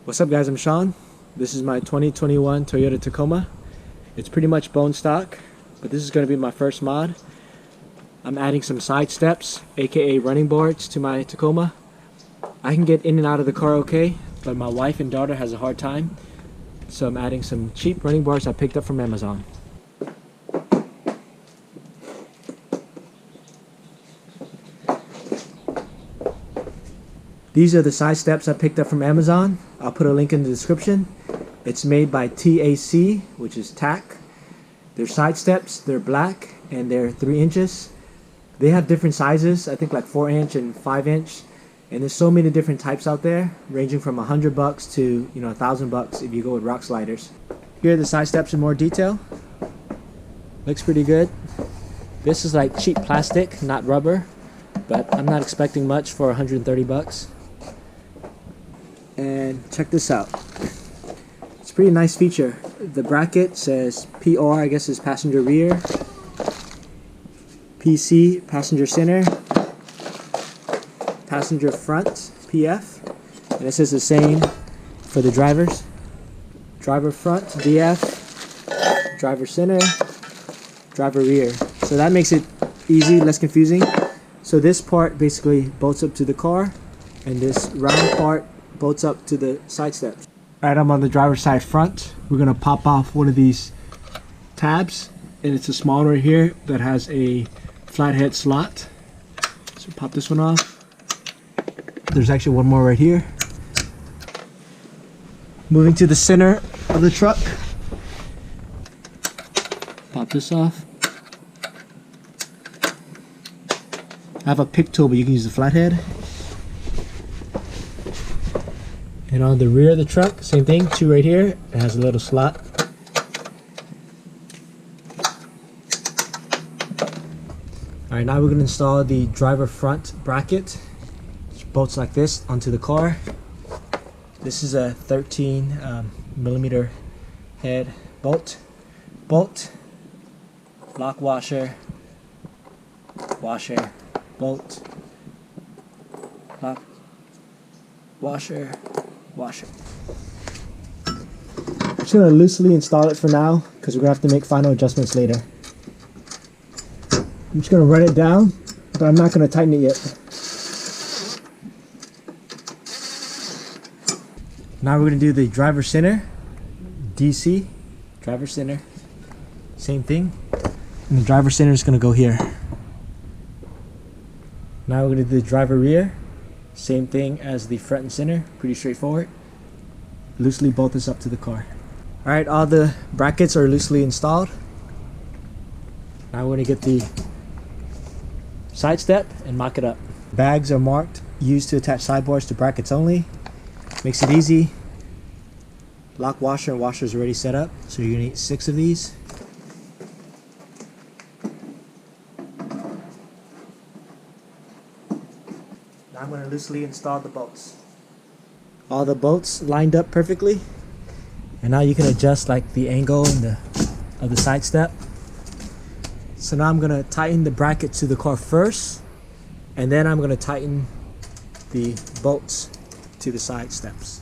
What's up guys, I'm Sean. This is my 2021 Toyota Tacoma. It's pretty much bone stock, but this is going to be my first mod. I'm adding some side steps, aka running boards, to my Tacoma. I can get in and out of the car okay, but my wife and daughter has a hard time. So I'm adding some cheap running boards I picked up from Amazon. These are the side steps I picked up from Amazon. I'll put a link in the description. It's made by TAC, which is TAC. They're side steps, they're black, and they're 3 inches. They have different sizes, I think like 4 inch and 5 inch. And there's so many different types out there, ranging from $100 to $1,000 if you go with rock sliders. Here are the side steps in more detail. Looks pretty good. This is like cheap plastic, not rubber, but I'm not expecting much for $130. And check this out. It's a pretty nice feature. The bracket says PR, I guess is passenger rear, PC, passenger center, passenger front, PF, and it says the same for the drivers. Driver front, DF, driver center, driver rear. So that makes it easy, less confusing. So this part basically bolts up to the car, and this round part bolts up to the side steps. Alright, I'm on the driver's side front. We're going to pop off one of these tabs, and it's a small one right here that has a flathead slot. So pop this one off. There's actually one more right here. Moving to the center of the truck. Pop this off. I have a pick tool, but you can use the flathead. And on the rear of the truck, same thing, 2 right here. It has a little slot. Alright, now we're going to install the driver front bracket, which bolts like this onto the car. This is a 13 millimeter head bolt. Lock washer, bolt, lock, washer. I'm just going to loosely install it for now because we're going to have to make final adjustments later. I'm just going to run it down, but I'm not going to tighten it yet. Now we're going to do the driver center, DC, driver center, same thing. And the driver center is going to go here. Now we're going to do the driver rear. Same thing as the front and center, pretty straightforward. Loosely bolt this up to the car. Alright, all the brackets are loosely installed. Now we're going to get the side step and mock it up. Bags are marked, used to attach sideboards to brackets only. Makes it easy. Lock washer and washer is already set up, so you're going to need 6 of these. Now I'm going to loosely install the bolts. All the bolts lined up perfectly, and now you can adjust like the angle and of the side step. So now I'm going to tighten the bracket to the car first, and then I'm going to tighten the bolts to the side steps.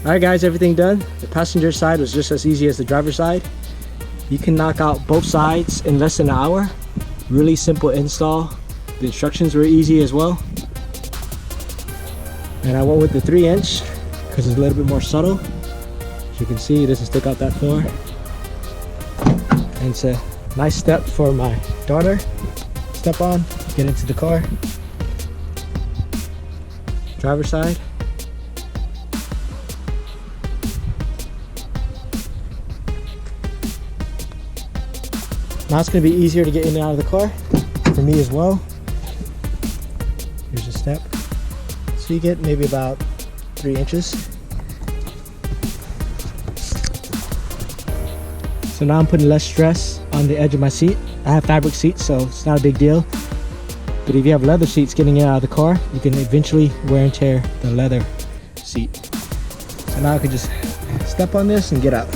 Alright guys, everything done. The passenger side was just as easy as the driver's side. You can knock out both sides in less than an hour. Really simple install. The instructions were easy as well. And I went with the 3 inch because it's a little bit more subtle. As you can see, it doesn't stick out that far. And it's a nice step for my daughter. Step on, get into the car. Driver's side. Now it's going to be easier to get in and out of the car for me as well. Here's a step. So you get maybe about 3 inches. So now I'm putting less stress on the edge of my seat. I have fabric seats, so it's not a big deal. But if you have leather seats getting in and out of the car, you can eventually wear and tear the leather seat. So now I can just step on this and get out.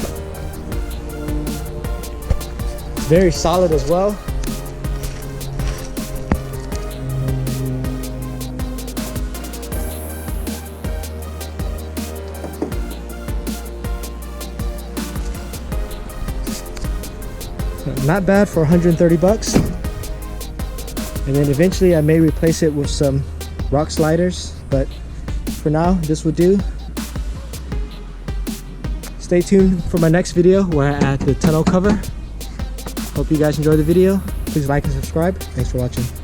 It's very solid as well. Not bad for 130 bucks. And then eventually I may replace it with some rock sliders, but for now this will do. Stay tuned for my next video where I add the tonneau cover. Hope you guys enjoyed the video. Please like and subscribe. Thanks for watching.